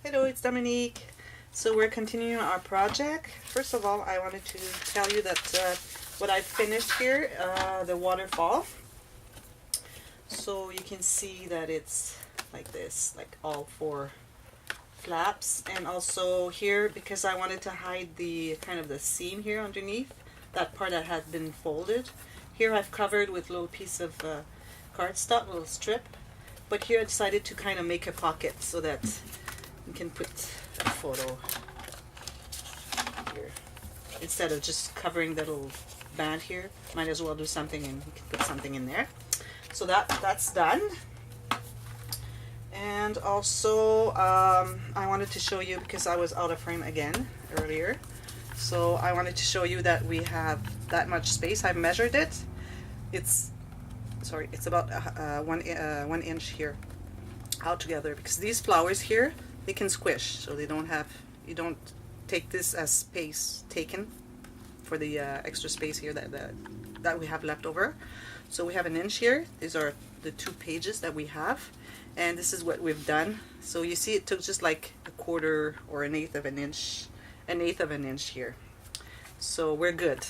Hello, it's Dominique. So we're continuing our project. First of all, I wanted to tell you that what I finished here, the waterfall. So you can see that it's like this, like all four flaps. And also here, because I wanted to hide the kind of the seam here underneath, that part that had been folded. Here I've covered with a little piece of cardstock, a little strip. But here I decided to kind of make a pocket so that you can put a photo here. Instead of just covering the little band here, might as well do something and you can put something in there. So that's done. And also I wanted to show you, because I was out of frame again earlier, so I wanted to show you that we have that much space. I measured it. It's about 1 inch here altogether, because these flowers here, they can squish, so they don't have, you don't take this as space taken for the extra space here that we have left over. So we have 1 inch here. These are the 2 pages that we have, and this is what we've done. So you see it took just like a quarter or an eighth of an inch here. So we're good.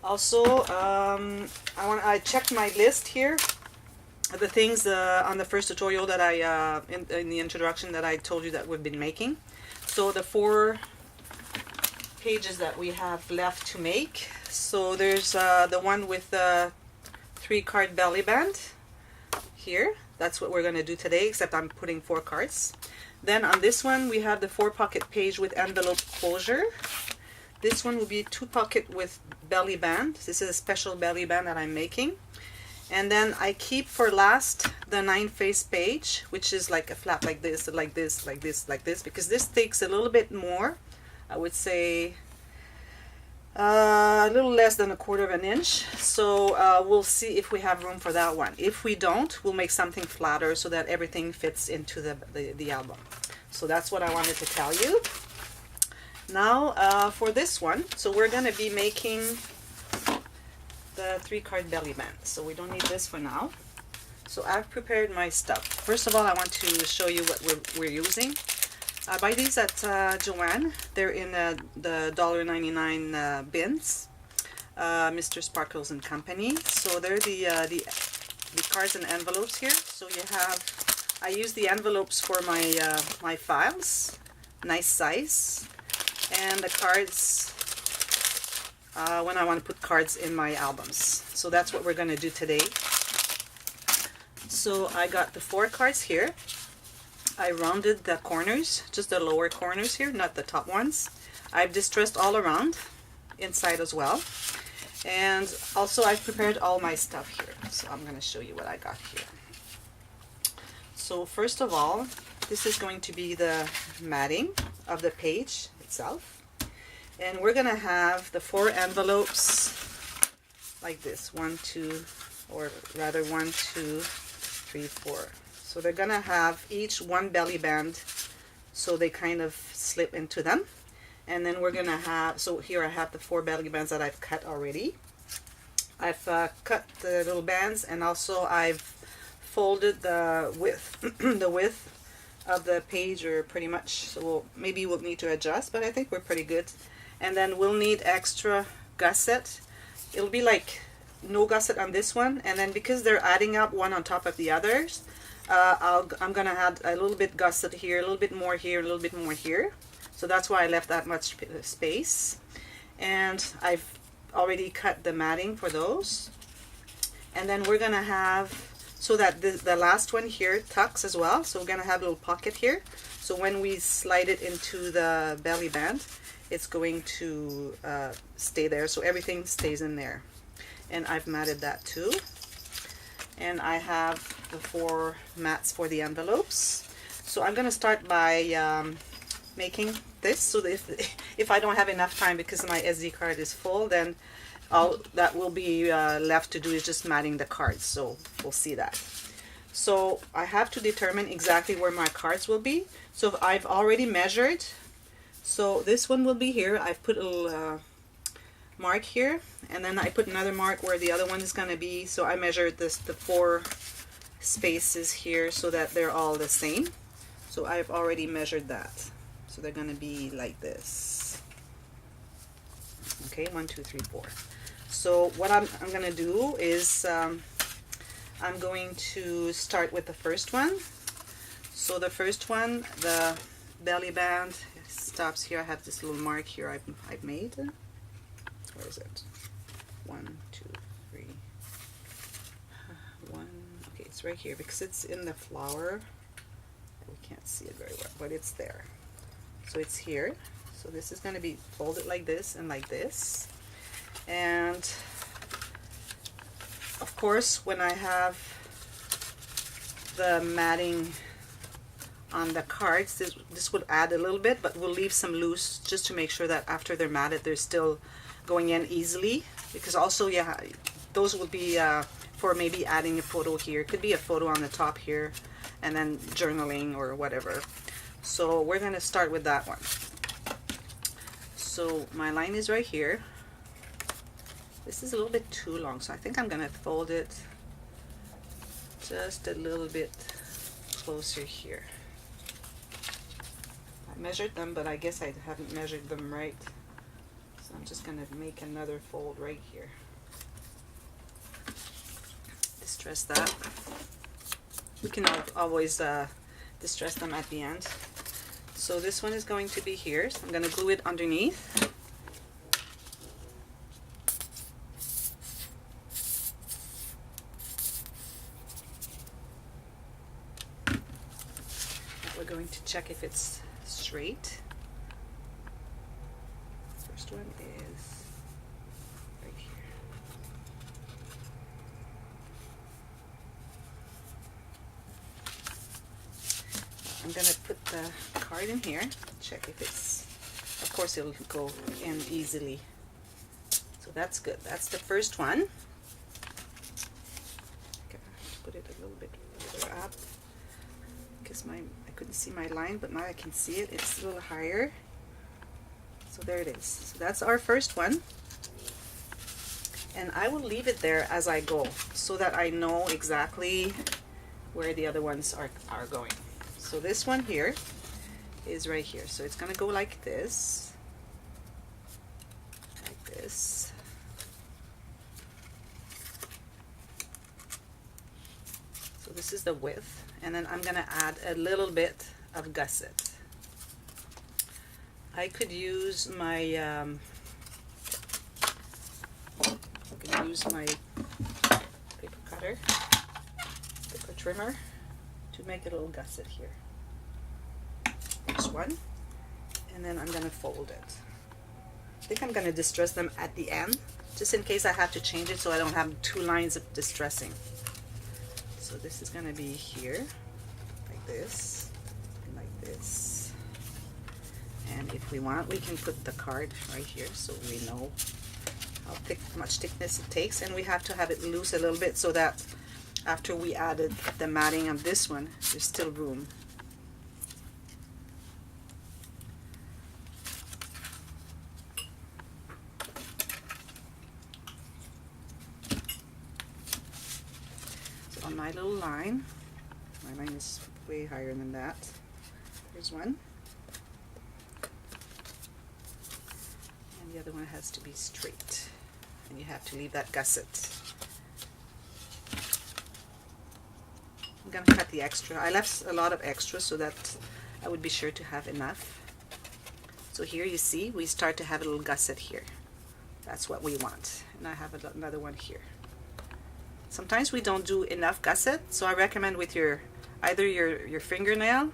Also, I checked my list here of the things on the first tutorial that I in the introduction that I told you that we've been making. So the 4 pages that we have left to make. So there's the one with the 3 card belly band here. That's what we're going to do today, except I'm putting 4 cards. Then on this one we have the 4 pocket page with envelope closure. This one will be 2 pocket with belly band. This is a special belly band that I'm making. And then I keep for last the 9 face page, which is like a flap like this, like this, like this, like this, because this takes a little bit more. I would say a little less than 1/4 of an inch. So we'll see if we have room for that one. If we don't, we'll make something flatter so that everything fits into the album. So that's what I wanted to tell you. Now for this one, so we're going to be making the 3 card belly band. So we don't need this for now. So I've prepared my stuff. First of all, I want to show you what we're using. I buy these at Joann. They're in the $1.99 bins. Mr. Sparkles and Company. So they're the cards and envelopes here. So you have, I use the envelopes for my my files, nice size, and the cards when I want to put cards in my albums. So that's what we're going to do today. So I got the 4 cards here. I rounded the corners, just the lower corners here, not the top ones. I've distressed all around, inside as well. And also I've prepared all my stuff here. So I'm going to show you what I got here. So first of all, this is going to be the matting of the page itself. And we're going to have the 4 envelopes like this. 1, 2, or rather 1, 2, 3, 4. So they're going to have each 1 belly band, so they kind of slip into them. And then we're going to have, so here I have the 4 belly bands that I've cut already. I've cut the little bands, and also I've folded the width, the width of the page, or pretty much. So maybe we'll need to adjust, but I think we're pretty good. And then we'll need extra gusset. It'll be like no gusset on this one, and then because they're adding up one on top of the others, I'm gonna add a little bit gusset here, a little bit more here, a little bit more here. So that's why I left that much space. And I've already cut the matting for those. And then we're gonna have, so that the last one here tucks as well. So we're gonna have a little pocket here. So when we slide it into the belly band, it's going to stay there, so everything stays in there. And I've matted that too. And I have the 4 mats for the envelopes. So I'm going to start by making this, so that if I don't have enough time because my SD card is full, then all that will be left to do is just matting the cards. So we'll see that. So I have to determine exactly where my cards will be. So I've already measured. So this one will be here. I've put a little mark here, and then I put another mark where the other one is going to be. So I measured the 4 spaces here so that they're all the same. So I've already measured that. So they're going to be like this. Okay, 1, 2, 3, 4. So what I'm going to do is I'm going to start with the first one. So the first one, the belly band stops here. I have this little mark here I've made. Where is it? 1, 2, 3. 1. Okay, it's right here because it's in the flower. We can't see it very well, but it's there. So it's here. So this is going to be folded like this and like this. And of course, when I have the matting on the cards, this would add a little bit, but we'll leave some loose just to make sure that after they're matted, they're still going in easily. Because also, yeah, those would be for maybe adding a photo here. It could be a photo on the top here, and then journaling or whatever. So we're going to start with that one. So my line is right here. This is a little bit too long, so I think I'm going to fold it just a little bit closer here. I measured them, but I guess I haven't measured them right. So I'm just going to make another fold right here. Distress that. We can always distress them at the end. So this one is going to be here. So I'm going to glue it underneath. We're going to check if it's straight. First one is right here. I'm going to put the card in here, check if it's, of course it'll go in easily. So that's good. That's the first one. Okay, put it a little bit further up because I couldn't see my line, but now I can see it. It's a little higher. So there it is. So that's our first one. And I will leave it there as I go so that I know exactly where the other ones are going. So this one here is right here. So it's going to go like this. Like this. So this is the width. And then I'm going to add a little bit of gusset. I could use my paper cutter, paper trimmer to make a little gusset here. There's one, and then I'm going to fold it. I think I'm going to distress them at the end, just in case I have to change it so I don't have two lines of distressing. So this is going to be here, like this, and like this. And if we want, we can put the card right here so we know how much thickness it takes. And we have to have it loose a little bit so that after we added the matting on this one, there's still room. So on my little line, my line is way higher than that. There's one. And the other one has to be straight. And you have to leave that gusset. I'm going to cut the extra. I left a lot of extra so that I would be sure to have enough. So here you see we start to have a little gusset here. That's what we want. And I have another one here. Sometimes we don't do enough gusset, so I recommend with either your fingernail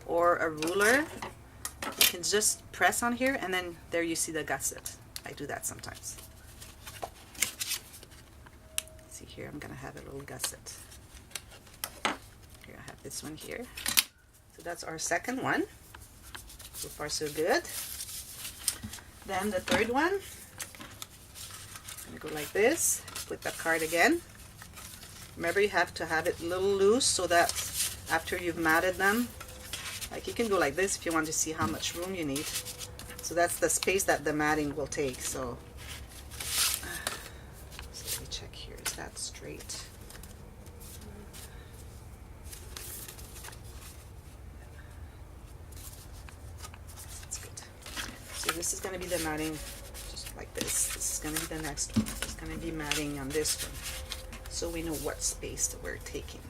or a ruler, you can just press on here and then there you see the gusset. I do that sometimes. See here, I'm going to have a little gusset. Here I have this one here. So that's our second one. So far so good. Then the third one, I'm going to go like this. Put that card again. Remember, you have to have it a little loose so that after you've matted them, like you can go like this if you want to see how much room you need. So that's the space that the matting will take. So let me check here. Is that straight? this is going to be the matting, just like this. This is going to be the next one. It's going to be matting on this one, so we know what space that we're taking,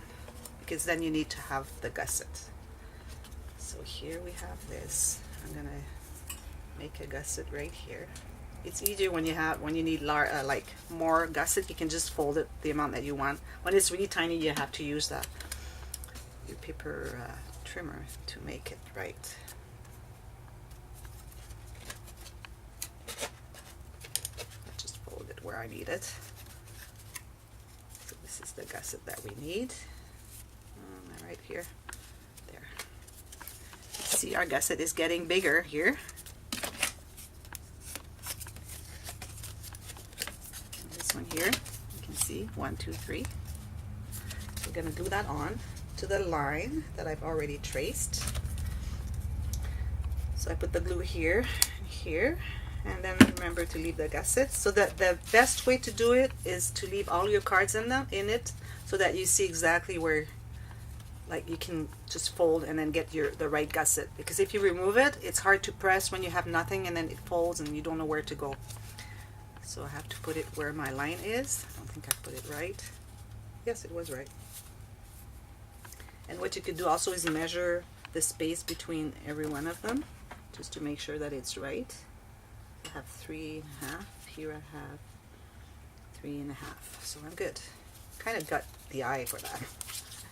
because then you need to have the gusset. So here we have this. I'm going to make a gusset right here. It's easier when you need like more gusset. You can just fold it the amount that you want. When it's really tiny, you have to use your paper trimmer to make it right. Just fold it where I need it. So this is the gusset that we need. Right here. There. See, our gusset is getting bigger here. One here, you can see 1, 2, 3. We're going to glue that on to the line that I've already traced. So I put the glue here and here, and then remember to leave the gusset. So that the best way to do it is to leave all your cards in it, so that you see exactly where, like, you can just fold and then get the right gusset. Because if you remove it, it's hard to press when you have nothing, and then it folds and you don't know where to go. So I have to put it where my line is. I don't think I put it right. Yes, it was right. And what you could do also is measure the space between every one of them, just to make sure that it's right. I have 3.5. Here I have 3.5. So I'm good. Kind of got the eye for that,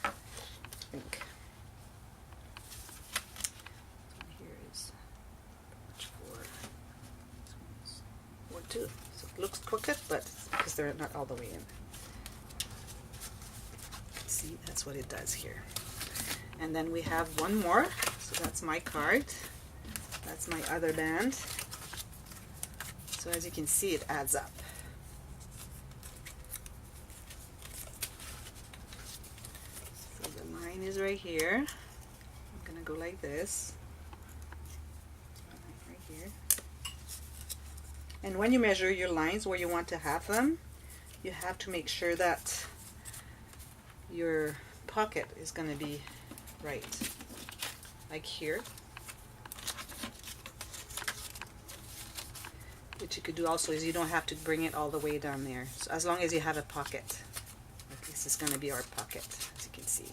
I think. Here is 4, 2. It looks crooked, but because they're not all the way in. See, that's what it does here. And then we have one more. So that's my card. That's my other band. So as you can see, it adds up. So the line is right here. I'm going to go like this. Right here. And when you measure your lines where you want to have them, you have to make sure that your pocket is going to be right. Like here. What you could do also is you don't have to bring it all the way down there. So as long as you have a pocket. Like this is going to be our pocket, as you can see.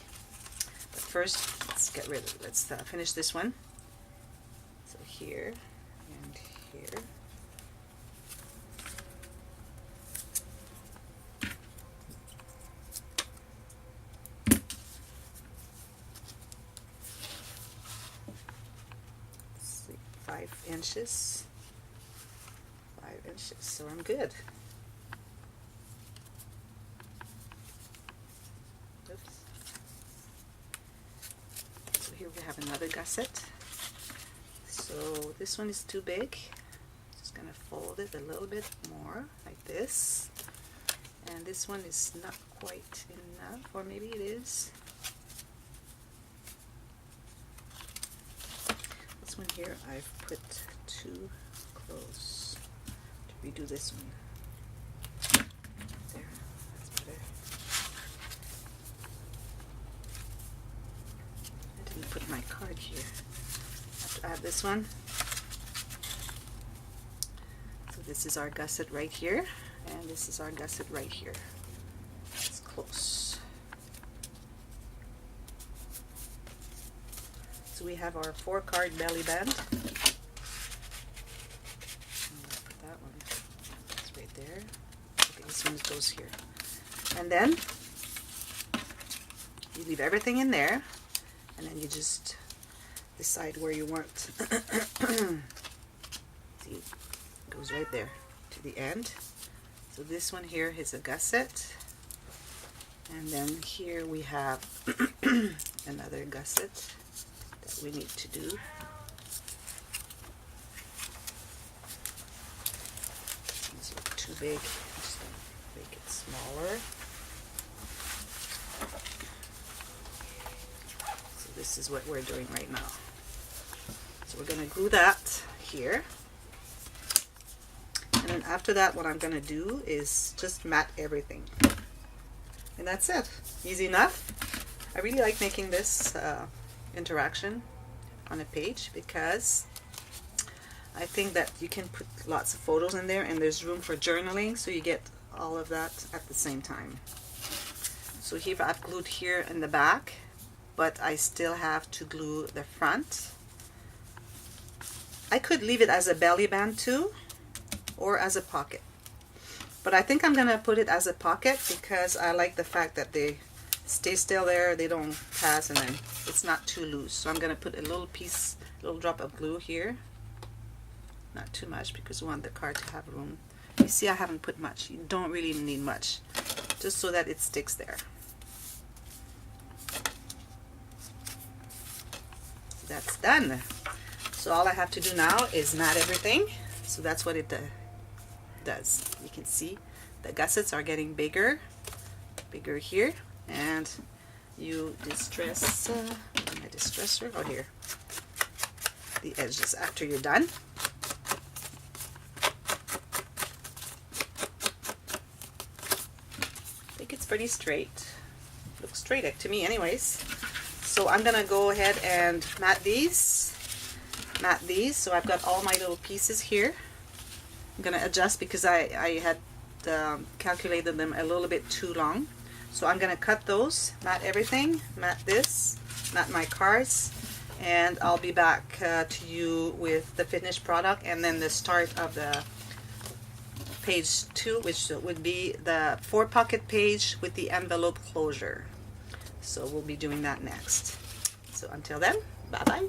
But first, let's finish this one. So here and here. See, 5 inches. 5 inches, so I'm good. Oops. So here we have another gusset. So this one is too big. Just gonna fold it a little bit more, like this. And this one is not quite enough, or maybe it is. This one here I've put too close. Redo this one. There, that's better. I didn't put my card here. I have to add this one. So this is our gusset right here, and this is our gusset right here. It's close. So we have our 4-card belly band. There. Okay, this one goes here. And then you leave everything in there, and then you just decide where you want. See, it goes right there to the end. So this one here is a gusset, and then here we have another gusset that we need to do. Too big. I'm just going to make it smaller. So this is what we're doing right now. So we're going to glue that here. And then after that, what I'm going to do is just mat everything. And that's it. Easy enough. I really like making this interaction on a page because I think that you can put lots of photos in there, and there's room for journaling, so you get all of that at the same time. So here I've glued here in the back, but I still have to glue the front. I could leave it as a belly band too, or as a pocket. But I think I'm gonna put it as a pocket because I like the fact that they stay still there, they don't pass, and then it's not too loose. So I'm gonna put a little piece, a little drop of glue here. Not too much because we want the card to have room. You see, I haven't put much. You don't really need much, just so that it sticks there. That's done. So all I have to do now is mat everything. So that's what it does. You can see the gussets are getting bigger here, and you distress my distressor out here the edges after you're done. I think it's pretty straight. Looks straight to me anyways. So I'm gonna go ahead and mat these. So I've got all my little pieces here. I'm gonna adjust because I had calculated them a little bit too long. So I'm gonna cut those, mat everything, mat this, mat my cards, and I'll be back to you with the finished product and then the start of the page 2, which would be the 4-pocket page with the envelope closure. So we'll be doing that next. So until then, bye bye.